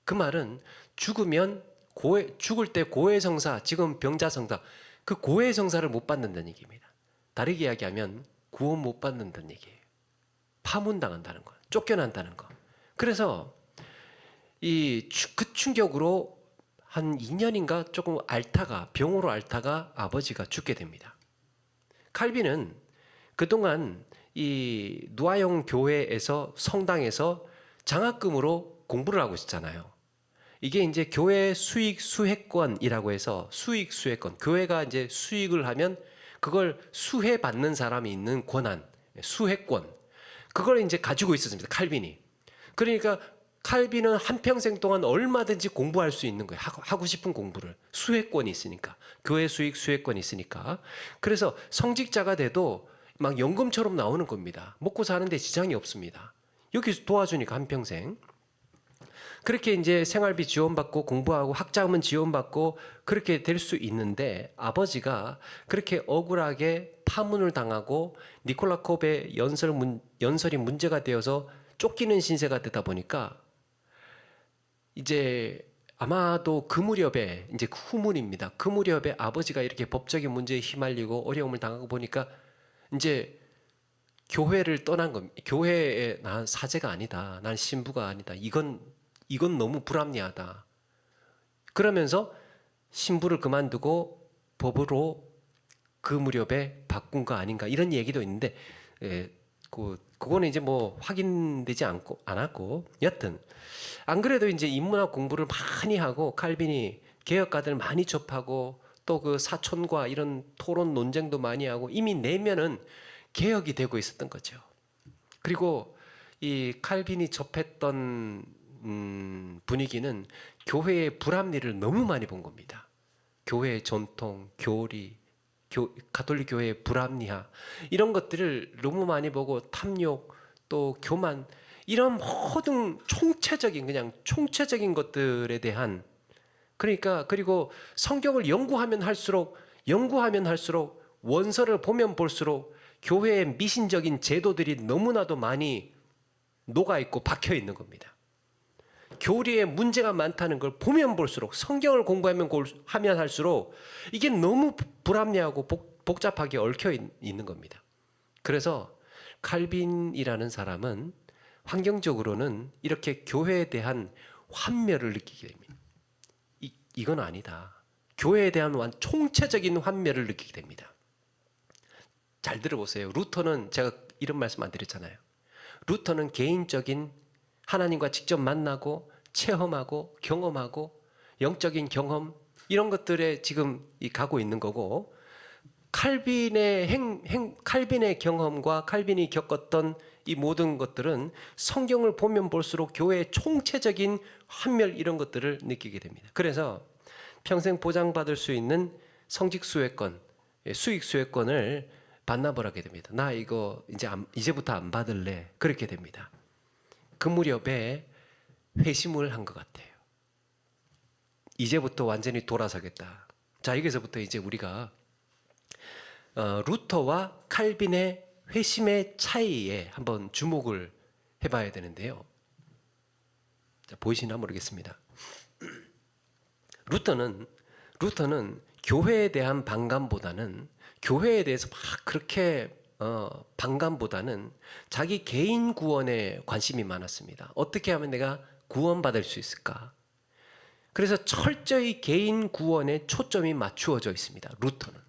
그 말은 죽을 때 고해성사, 지금 병자성사, 그 고해성사를 못 받는다는 얘기입니다. 다르게 이야기하면 구원 못 받는다는 얘기예요. 파문당한다는 거, 쫓겨난다는 거. 그래서 그 충격으로 한 2년인가 조금 병으로 앓다가 아버지가 죽게 됩니다. 칼빈은 그동안 이 누아용 교회에서 성당에서 장학금으로 공부를 하고 있었잖아요. 이게 이제 교회 수익 수혜권이라고 해서 수익 수혜권, 교회가 이제 수익을 하면 그걸 수혜받는 사람이 있는 권한, 수혜권, 그걸 이제 가지고 있었습니다. 칼빈이. 그러니까 칼빈은 한평생 동안 얼마든지 공부할 수 있는 거예요. 하고 싶은 공부를. 수혜권이 있으니까. 교회 수익 수혜권이 있으니까. 그래서 성직자가 돼도 막 연금처럼 나오는 겁니다. 먹고 사는데 지장이 없습니다. 여기서 도와주니까 한평생. 그렇게 이제 생활비 지원받고 공부하고 학자금은 지원받고 그렇게 될 수 있는데 아버지가 그렇게 억울하게 파문을 당하고 니콜라 콥의 연설이 문제가 되어서 쫓기는 신세가 되다 보니까 이제 아마도 그 무렵에 이제 후문입니다. 그 무렵에 아버지가 이렇게 법적인 문제에 휘말리고 어려움을 당하고 보니까 이제 교회를 떠난 겁니다. 교회에 난 사제가 아니다. 난 신부가 아니다. 이건 너무 불합리하다. 그러면서 신부를 그만두고 법으로 그 무렵에 바꾼 거 아닌가 이런 얘기도 있는데 그거는 이제 뭐 확인되지 않았고 여튼 안 그래도 이제 인문학 공부를 많이 하고 칼빈이 개혁가들 많이 접하고 또 그 사촌과 이런 토론 논쟁도 많이 하고 이미 내면은 개혁이 되고 있었던 거죠. 그리고 이 칼빈이 접했던 분위기는 교회의 불합리를 너무 많이 본 겁니다. 교회의 전통, 교리, 가톨릭 교회의 불합리화 이런 것들을 너무 많이 보고 탐욕 또 교만 이런 모든 총체적인 것들에 대한 그리고 성경을 연구하면 할수록 원서를 보면 볼수록 교회의 미신적인 제도들이 너무나도 많이 녹아있고 박혀있는 겁니다. 교리에 문제가 많다는 걸 보면 볼수록 성경을 공부하면 할수록 이게 너무 불합리하고 복잡하게 얽혀 있는 겁니다. 그래서 칼빈이라는 사람은 환경적으로는 이렇게 교회에 대한 환멸을 느끼게 됩니다. 이건 아니다. 교회에 대한 총체적인 환멸을 느끼게 됩니다. 잘 들어보세요. 루터는 제가 이런 말씀 안 드렸잖아요. 루터는 개인적인 하나님과 직접 만나고 체험하고 경험하고 영적인 경험 이런 것들에 지금 가고 있는 거고, 칼빈의 경험과 칼빈이 겪었던 이 모든 것들은 성경을 보면 볼수록 교회의 총체적인 환멸 이런 것들을 느끼게 됩니다. 그래서 평생 보장받을 수 있는 성직 수혜권, 수익 수혜권을 반납하게 됩니다. 나 이거 이제부터 안 받을래. 그렇게 됩니다. 그 무렵에 회심을 한 것 같아요. 이제부터 완전히 돌아서겠다. 자, 여기서부터 이제 우리가 루터와 칼빈의 회심의 차이에 한번 주목을 해봐야 되는데요. 자, 보이시나 모르겠습니다. 루터는 교회에 대한 반감보다는, 교회에 대해서 막 그렇게 반감보다는 자기 개인 구원에 관심이 많았습니다. 어떻게 하면 내가 구원받을 수 있을까? 그래서 철저히 개인 구원에 초점이 맞추어져 있습니다. 루터는.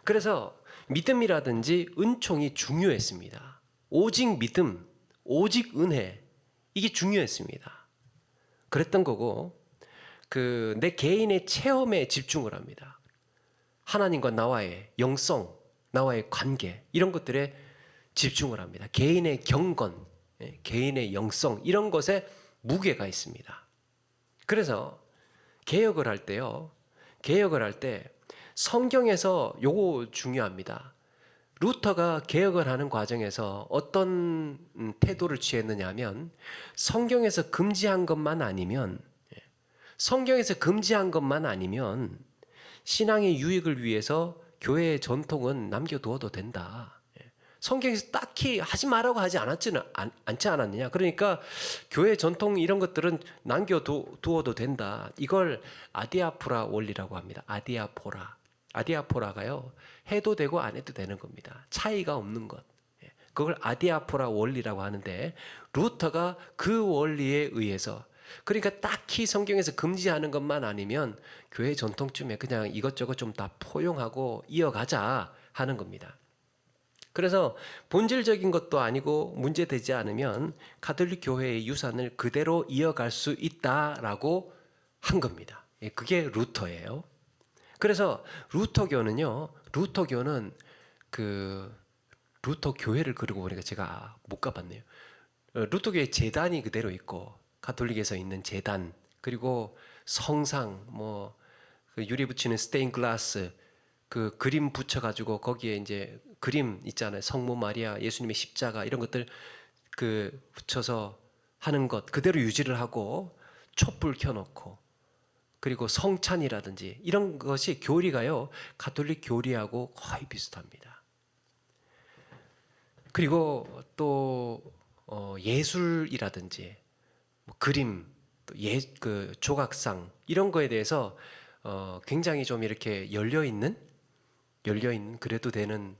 그래서 믿음이라든지 은총이 중요했습니다. 오직 믿음, 오직 은혜, 이게 중요했습니다. 그랬던 거고, 내 개인의 체험에 집중을 합니다. 하나님과 나와의 영성, 나와의 관계, 이런 것들에 집중을 합니다. 개인의 경건, 개인의 영성, 이런 것에 무게가 있습니다. 그래서 개혁을 할 때 성경에서 요거 중요합니다. 루터가 개혁을 하는 과정에서 어떤 태도를 취했느냐 하면, 성경에서 금지한 것만 아니면 신앙의 유익을 위해서 교회의 전통은 남겨두어도 된다. 성경에서 딱히 하지 말라고 하지 않지 않았느냐. 그러니까 교회 전통 이런 것들은 남겨두어도 된다. 이걸 아디아포라 원리라고 합니다. 아디아포라가요, 해도 되고 안 해도 되는 겁니다. 차이가 없는 것. 그걸 아디아포라 원리라고 하는데, 루터가 그 원리에 의해서, 그러니까 딱히 성경에서 금지하는 것만 아니면 교회 전통쯤에 그냥 이것저것 좀 다 포용하고 이어가자 하는 겁니다. 그래서 본질적인 것도 아니고 문제되지 않으면 가톨릭 교회의 유산을 그대로 이어갈 수 있다라고 한 겁니다. 그게 루터예요. 그래서 루터교는 루터 교회를 그러고 보니까 제가 못 가봤네요. 루터교의 제단이 그대로 있고, 가톨릭에서 있는 제단, 그리고 성상, 유리 붙이는 스테인 글라스, 그 그림 붙여가지고 거기에 이제 그림 있잖아요. 성모 마리아, 예수님의 십자가 이런 것들 붙여서 하는 것 그대로 유지를 하고, 촛불 켜놓고, 그리고 성찬이라든지 이런 것이 교리가요, 가톨릭 교리하고 거의 비슷합니다. 그리고 또 예술이라든지 그림, 또 조각상 이런 거에 대해서 굉장히 좀 이렇게 열려 있는 그래도 되는,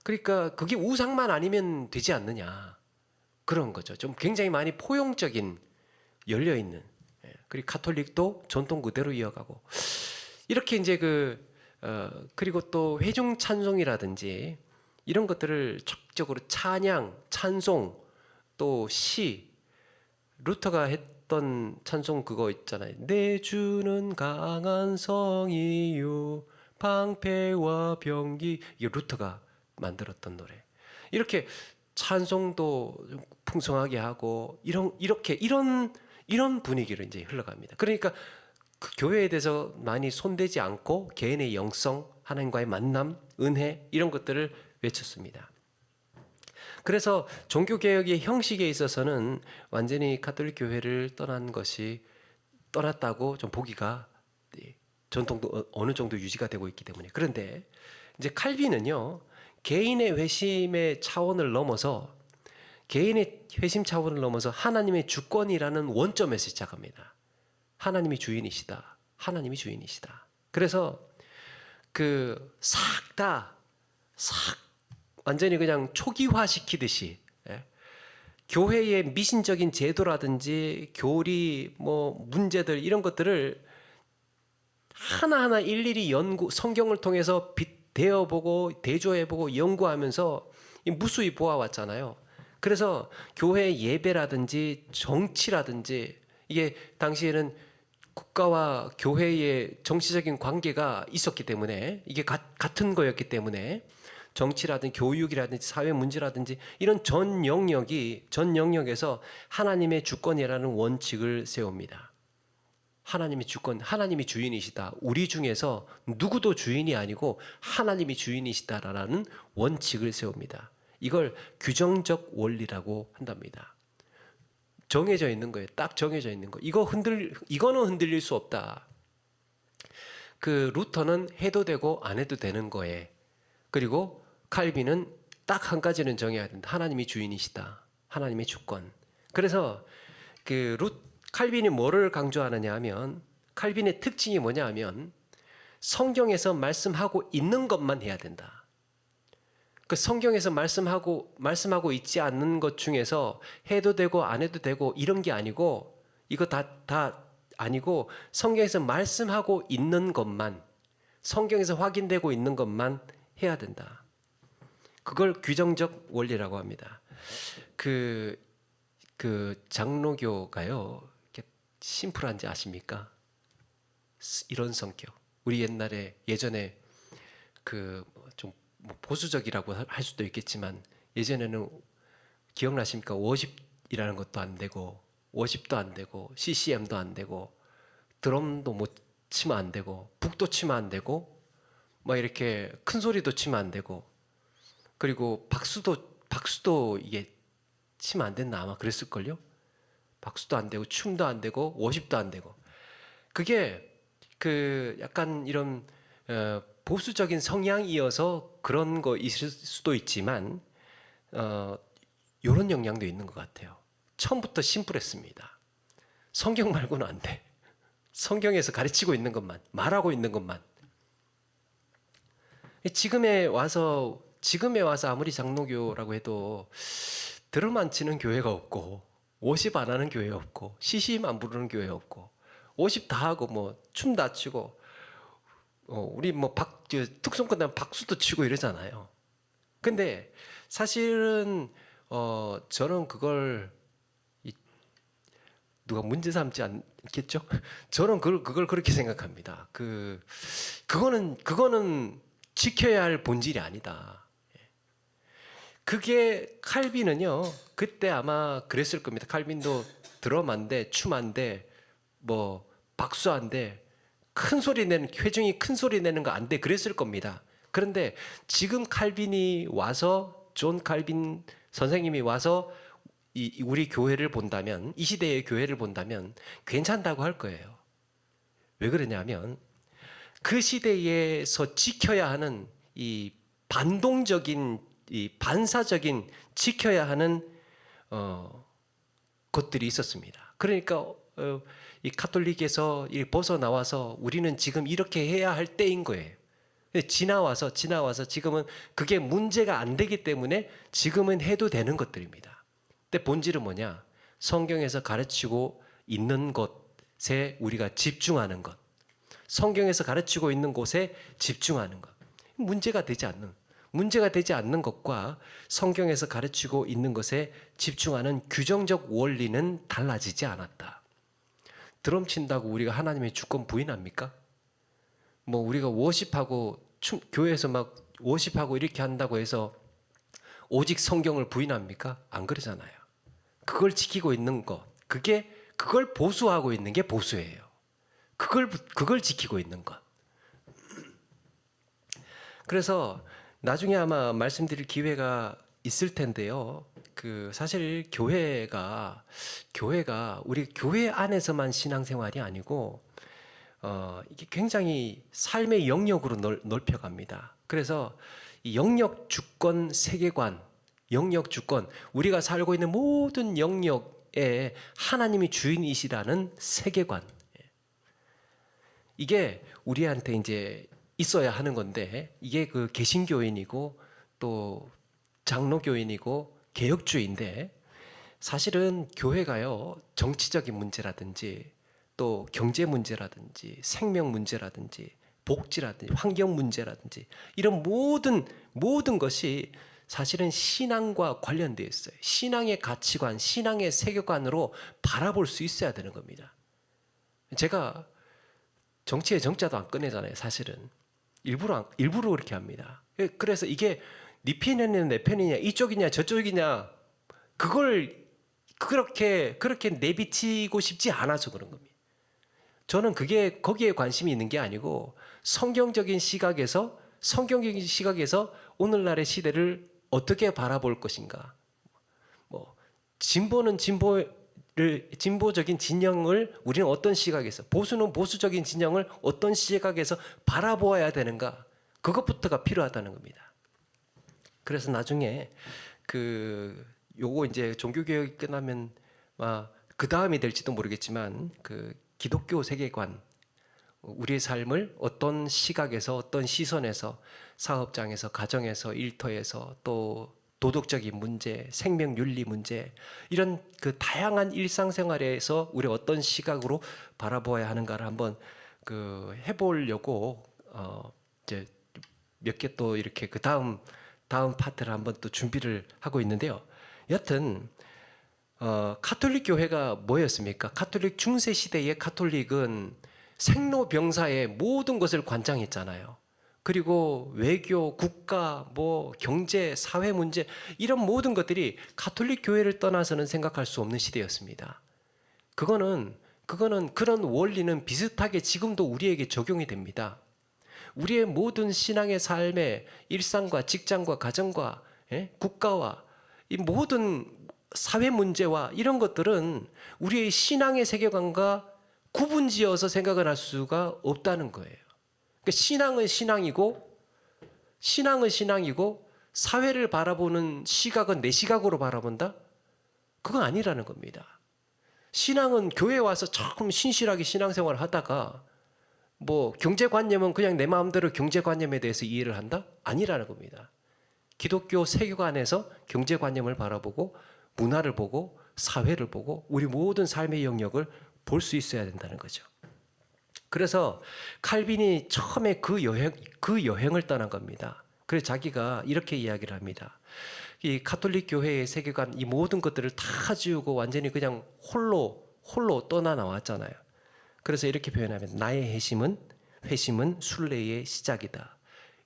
그러니까 그게 우상만 아니면 되지 않느냐 그런 거죠. 좀 굉장히 많이 포용적인, 열려 있는. 그리고 가톨릭도 전통 그대로 이어가고, 이렇게 이제 그리고 또 회중 찬송이라든지 이런 것들을 적극적으로 찬양, 찬송, 또 시, 루터가 했던 찬송 그거 있잖아요. 내 주는 강한 성이요 방패와 병기, 이게 루터가 만들었던 노래. 이렇게 찬송도 풍성하게 하고 이런 분위기를 이제 흘러갑니다. 그러니까 그 교회에 대해서 많이 손대지 않고 개인의 영성, 하나님과의 만남, 은혜 이런 것들을 외쳤습니다. 그래서 종교개혁의 형식에 있어서는 완전히 가톨릭 교회를 떠났다고 좀 보기가, 전통도 어느 정도 유지가 되고 있기 때문에. 그런데 이제 칼빈은요, 개인의 회심의 차원을 넘어서 하나님의 주권이라는 원점에서 시작합니다. 하나님이 주인이시다. 그래서 싹 완전히 그냥 초기화 시키듯이, 예? 교회의 미신적인 제도라든지 교리 뭐 문제들 이런 것들을 하나하나 일일이 성경을 통해서 대어보고 대조해보고 연구하면서 무수히 보아왔잖아요. 그래서 교회 예배라든지 정치라든지 이게 당시에는 국가와 교회의 정치적인 관계가 있었기 때문에 이게 같은 거였기 때문에 정치라든지 교육이라든지 사회 문제라든지 이런 전 영역에서 하나님의 주권이라는 원칙을 세웁니다. 하나님의 주권, 하나님이 주인이시다. 우리 중에서 누구도 주인이 아니고 하나님이 주인이시다라는 원칙을 세웁니다. 이걸 규정적 원리라고 한답니다. 정해져 있는 거예요. 딱 정해져 있는 거. 이거는 흔들릴 수 없다. 그 루터는 해도 되고 안 해도 되는 거에, 그리고 칼빈은 딱 한 가지는 정해야 된다. 하나님이 주인이시다. 하나님의 주권. 그래서 칼빈이 뭐를 강조하느냐 하면, 칼빈의 특징이 뭐냐 하면 성경에서 말씀하고 있는 것만 해야 된다. 그 성경에서 말씀하고 있지 않는 것 중에서 해도 되고 안 해도 되고 이런 게 아니고, 이거 다 아니고 성경에서 말씀하고 있는 것만, 성경에서 확인되고 있는 것만 해야 된다. 그걸 규정적 원리라고 합니다. 그 장로교가요, 이렇게 심플한지 아십니까? 이런 성격. 우리 예전에 좀 보수적이라고 할 수도 있겠지만, 예전에는 기억나십니까? 워십이라는 것도 안 되고, 워십도 안 되고, CCM도 안 되고, 드럼도 못 치면 안 되고, 북도 치면 안 되고, 뭐 이렇게 큰 소리도 치면 안 되고, 그리고 박수도 이게 치면 안 됐나 아마 그랬을걸요. 박수도 안 되고 춤도 안 되고 워십도 안 되고. 그게 약간 이런 보수적인 성향이어서 그런 거 있을 수도 있지만, 이런 영향도 있는 것 같아요. 처음부터 심플했습니다. 성경 말고는 안 돼. 성경에서 가르치고 있는 것만, 말하고 있는 것만. 지금에 와서 아무리 장로교라고 해도 드럼 안 치는 교회가 없고, 워십 안 하는 교회 없고, CCM 안 부르는 교회 없고, 워십 다 하고 뭐 춤 다 추고, 우리 뭐 특송 끝나면 박수도 치고 이러잖아요. 근데 사실은 저는 그걸 누가 문제 삼지 않겠죠? 저는 그걸 그렇게 생각합니다. 그거는 지켜야 할 본질이 아니다. 그게 칼빈은요, 그때 아마 그랬을 겁니다. 칼빈도 드럼 안 돼, 춤 안 돼, 뭐 박수 안 돼, 회중이 큰 소리 내는 거 안 돼, 그랬을 겁니다. 그런데 지금 존 칼빈 선생님이 와서 우리 교회를 본다면, 이 시대의 교회를 본다면 괜찮다고 할 거예요. 왜 그러냐면 그 시대에서 지켜야 하는 이 반사적인 지켜야 하는 것들이 있었습니다. 그러니까 이 카톨릭에서 벗어나와서 우리는 지금 이렇게 해야 할 때인 거예요. 지나와서 지금은 그게 문제가 안 되기 때문에 지금은 해도 되는 것들입니다. 근데 본질은 뭐냐? 성경에서 가르치고 있는 것에 우리가 집중하는 것. 성경에서 가르치고 있는 곳에 집중하는 것. 문제가 되지 않는 것과 성경에서 가르치고 있는 것에 집중하는 규정적 원리는 달라지지 않았다. 드럼 친다고 우리가 하나님의 주권 부인합니까? 뭐 우리가 워십하고 교회에서 막 워십하고 이렇게 한다고 해서 오직 성경을 부인합니까? 안 그러잖아요. 그걸 지키고 있는 것, 그걸 보수하고 있는 게 보수예요. 그걸 지키고 있는 것. 그래서 나중에 아마 말씀드릴 기회가 있을 텐데요. 사실 교회가 우리 교회 안에서만 신앙생활이 아니고 이게 굉장히 삶의 영역으로 넓혀갑니다. 그래서 이 영역 주권 세계관, 우리가 살고 있는 모든 영역에 하나님이 주인이시라는 세계관, 이게 우리한테 이제 있어야 하는 건데, 이게 개신교인이고 또 장로교인이고 개혁주의인데 사실은 교회가요 정치적인 문제라든지 또 경제 문제라든지 생명 문제라든지 복지라든지 환경 문제라든지 이런 모든 것이 사실은 신앙과 관련되어 있어요. 신앙의 가치관, 신앙의 세계관으로 바라볼 수 있어야 되는 겁니다. 제가 정치의 정자도 안 꺼내잖아요. 사실은 일부러 그렇게 합니다. 그래서 이게 네 편이냐 내 편이냐 이쪽이냐 저쪽이냐 그걸 그렇게 내비치고 싶지 않아서 그런 겁니다. 저는 거기에 관심이 있는 게 아니고 성경적인 시각에서 오늘날의 시대를 어떻게 바라볼 것인가. 뭐 진보는 진보적인 진영을 우리는 어떤 시각에서, 보수는 보수적인 진영을 어떤 시각에서 바라보아야 되는가. 그것부터가 필요하다는 겁니다. 그래서 나중에 요거 이제 종교개혁이 끝나면 그 다음이 될지도 모르겠지만 기독교 세계관, 우리의 삶을 어떤 시각에서 어떤 시선에서 사업장에서 가정에서 일터에서 또 도덕적인 문제, 생명윤리 문제 이런 다양한 일상생활에서 우리 어떤 시각으로 바라보아야 하는가를 한번 해보려고 이제 몇 개 또 이렇게 다음 파트를 한번 또 준비를 하고 있는데요. 여튼 가톨릭 교회가 뭐였습니까? 가톨릭 중세 시대의 가톨릭은 생로병사의 모든 것을 관장했잖아요. 그리고 외교, 국가, 경제, 사회 문제 이런 모든 것들이 가톨릭 교회를 떠나서는 생각할 수 없는 시대였습니다. 그거는 그런 원리는 비슷하게 지금도 우리에게 적용이 됩니다. 우리의 모든 신앙의 삶의 일상과 직장과 가정과 국가와 이 모든 사회 문제와 이런 것들은 우리의 신앙의 세계관과 구분지어서 생각을 할 수가 없다는 거예요. 그러니까 신앙은 신앙이고 사회를 바라보는 시각은 내 시각으로 바라본다? 그건 아니라는 겁니다. 신앙은 교회에 와서 조금 신실하게 신앙생활을 하다가 경제관념은 그냥 내 마음대로 경제관념에 대해서 이해를 한다? 아니라는 겁니다. 기독교 세계관에서 경제관념을 바라보고 문화를 보고 사회를 보고 우리 모든 삶의 영역을 볼 수 있어야 된다는 거죠. 그래서 칼빈이 처음에 그 여행을 떠난 겁니다. 그래서 자기가 이렇게 이야기를 합니다. 이 가톨릭 교회의 세계관 이 모든 것들을 다 지우고 완전히 그냥 홀로 떠나 나왔잖아요. 그래서 이렇게 표현하면 나의 회심은 순례의 시작이다.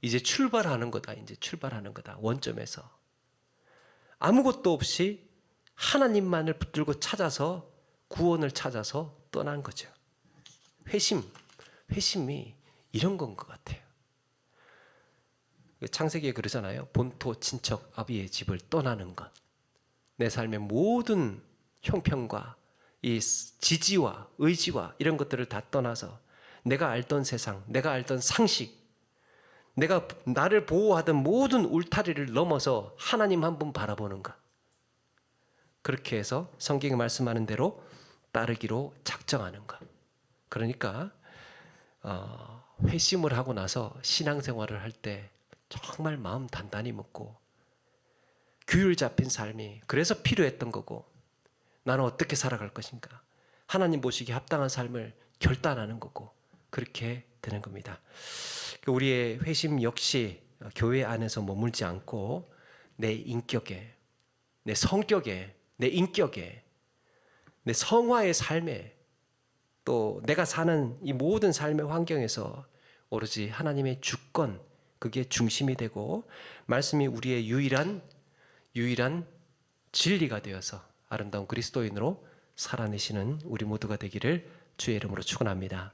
이제 출발하는 거다. 원점에서 아무것도 없이 하나님만을 붙들고 찾아서 구원을 찾아서 떠난 거죠. 회심이 이런 건 것 같아요. 창세기에 그러잖아요. 본토 친척 아비의 집을 떠나는 것. 내 삶의 모든 형편과 이 지지와 의지와 이런 것들을 다 떠나서 내가 알던 세상, 내가 알던 상식, 내가 나를 보호하던 모든 울타리를 넘어서 하나님 한 분 바라보는 것. 그렇게 해서 성경이 말씀하는 대로 따르기로 작정하는 것. 그러니까 회심을 하고 나서 신앙생활을 할 때 정말 마음 단단히 먹고 규율 잡힌 삶이 그래서 필요했던 거고 나는 어떻게 살아갈 것인가 하나님 보시기에 합당한 삶을 결단하는 거고 그렇게 되는 겁니다. 우리의 회심 역시 교회 안에서 머물지 않고 내 인격에, 내 성격에, 내 인격에, 내 성화의 삶에 또 내가 사는 이 모든 삶의 환경에서 오로지 하나님의 주권 그게 중심이 되고 말씀이 우리의 유일한 진리가 되어서 아름다운 그리스도인으로 살아내시는 우리 모두가 되기를 주의 이름으로 축원합니다.